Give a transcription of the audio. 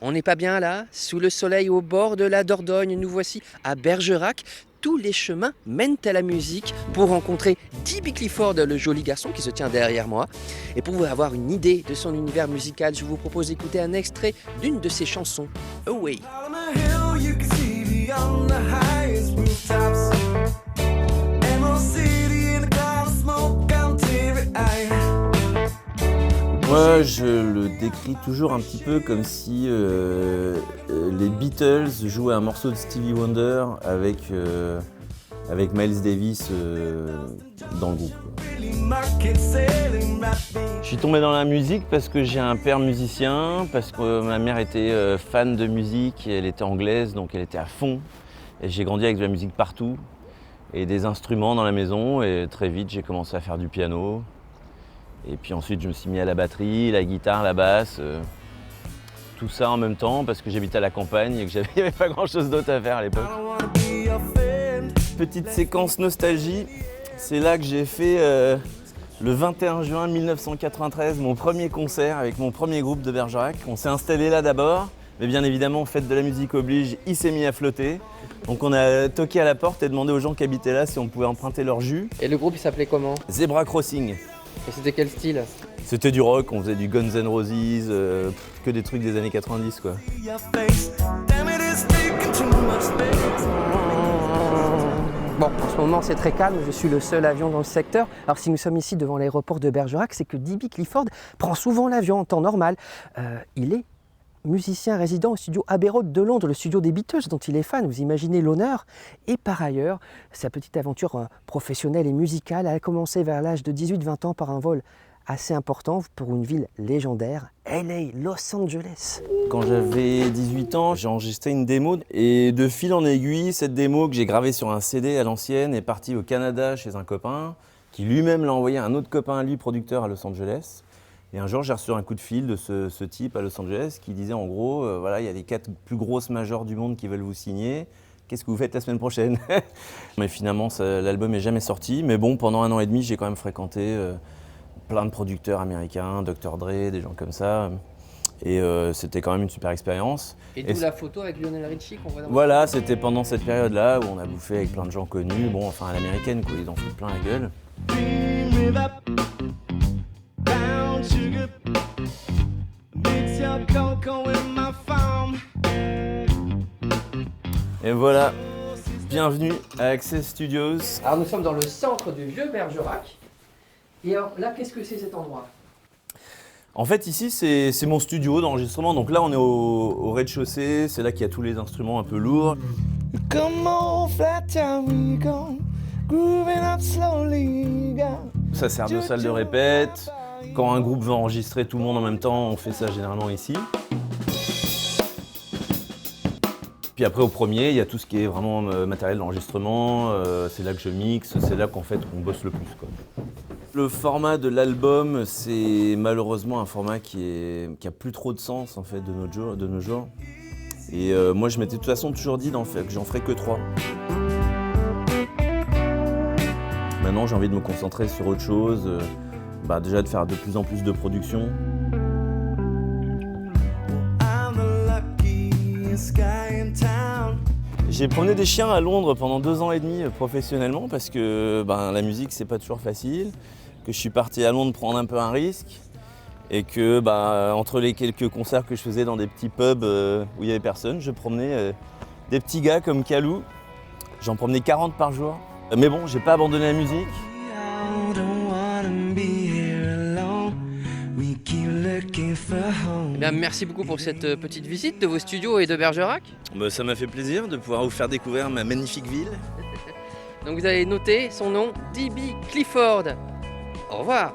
On n'est pas bien là, sous le soleil au bord de la Dordogne, nous voici à Bergerac. Tous les chemins mènent à la musique pour rencontrer D.B. Clifford, le joli garçon qui se tient derrière moi. Et pour vous avoir une idée de son univers musical, je vous propose d'écouter un extrait d'une de ses chansons, Away. Moi, je le décris toujours un petit peu comme si les Beatles jouaient un morceau de Stevie Wonder avec Miles Davis dans le groupe. Je suis tombé dans la musique parce que j'ai un père musicien, parce que ma mère était fan de musique, elle était anglaise, donc elle était à fond. Et j'ai grandi avec de la musique partout et des instruments dans la maison, et très vite j'ai commencé à faire du piano. Et puis ensuite, je me suis mis à la batterie, la guitare, la basse, tout ça en même temps parce que j'habitais à la campagne et que il n'y avait pas grand-chose d'autre à faire à l'époque. Petite séquence nostalgie, c'est là que j'ai fait le 21 juin 1993 mon premier concert avec mon premier groupe de Bergerac. On s'est installé là d'abord, mais bien évidemment, fête de la musique oblige, il s'est mis à flotter. Donc on a toqué à la porte et demandé aux gens qui habitaient là si on pouvait emprunter leur jus. Et le groupe il s'appelait comment? Zebra Crossing. Et c'était quel style? C'était du rock, on faisait du Guns N' Roses, que des trucs des années 90 quoi. Bon, en ce moment c'est très calme, je suis le seul avion dans le secteur. Alors si nous sommes ici devant l'aéroport de Bergerac, c'est que D.B. Clifford prend souvent l'avion en temps normal. Il est musicien résident au studio Abbey Road de Londres, le studio des Beatles dont il est fan, vous imaginez l'honneur. Et par ailleurs, sa petite aventure professionnelle et musicale a commencé vers l'âge de 18-20 ans par un vol assez important pour une ville légendaire, LA, Los Angeles. Quand j'avais 18 ans, j'ai enregistré une démo et de fil en aiguille, cette démo que j'ai gravée sur un CD à l'ancienne est partie au Canada chez un copain qui lui-même l'a envoyé à un autre copain, lui producteur à Los Angeles. Et un jour, j'ai reçu un coup de fil de ce type à Los Angeles qui disait en gros, voilà, il y a les 4 plus grosses majors du monde qui veulent vous signer. Qu'est-ce que vous faites la semaine prochaine? Mais finalement, l'album n'est jamais sorti. Mais bon, pendant 1 an et demi, j'ai quand même fréquenté plein de producteurs américains, Dr. Dre, des gens comme ça. Et c'était quand même une super expérience. Et d'où la photo avec Lionel Richie qu'on voit dans Voilà, c'était pendant cette période-là où on a bouffé avec plein de gens connus. Bon, enfin à l'américaine, quoi, ils en foutent plein la gueule. Et voilà, bienvenue à Access Studios. Alors nous sommes dans le centre du vieux Bergerac. Et alors là, qu'est-ce que c'est cet endroit? En fait, ici, c'est mon studio d'enregistrement. Donc là, on est au rez-de-chaussée. C'est là qu'il y a tous les instruments un peu lourds. Ça sert de salle de répète. Quand un groupe veut enregistrer tout le monde en même temps, on fait ça généralement ici. Puis après, au premier, il y a tout ce qui est vraiment matériel d'enregistrement. C'est là que je mixe. C'est là qu'en fait, on bosse le plus, quoi. Le format de l'album, c'est malheureusement un format qui a plus trop de sens en fait de nos jours. Et moi, je m'étais de toute façon toujours dit que j'en ferais que 3. Maintenant, j'ai envie de me concentrer sur autre chose. Déjà de faire de plus en plus de production. J'ai promené des chiens à Londres pendant 2 ans et demi professionnellement parce que la musique c'est pas toujours facile, que je suis parti à Londres prendre un peu un risque et que entre les quelques concerts que je faisais dans des petits pubs où il y avait personne, je promenais des petits gars comme Kalou. J'en promenais 40 par jour. Mais bon, j'ai pas abandonné la musique. Eh bien, merci beaucoup pour cette petite visite de vos studios et de Bergerac. Ça m'a fait plaisir de pouvoir vous faire découvrir ma magnifique ville. Donc vous allez noter son nom, D.B. Clifford. Au revoir.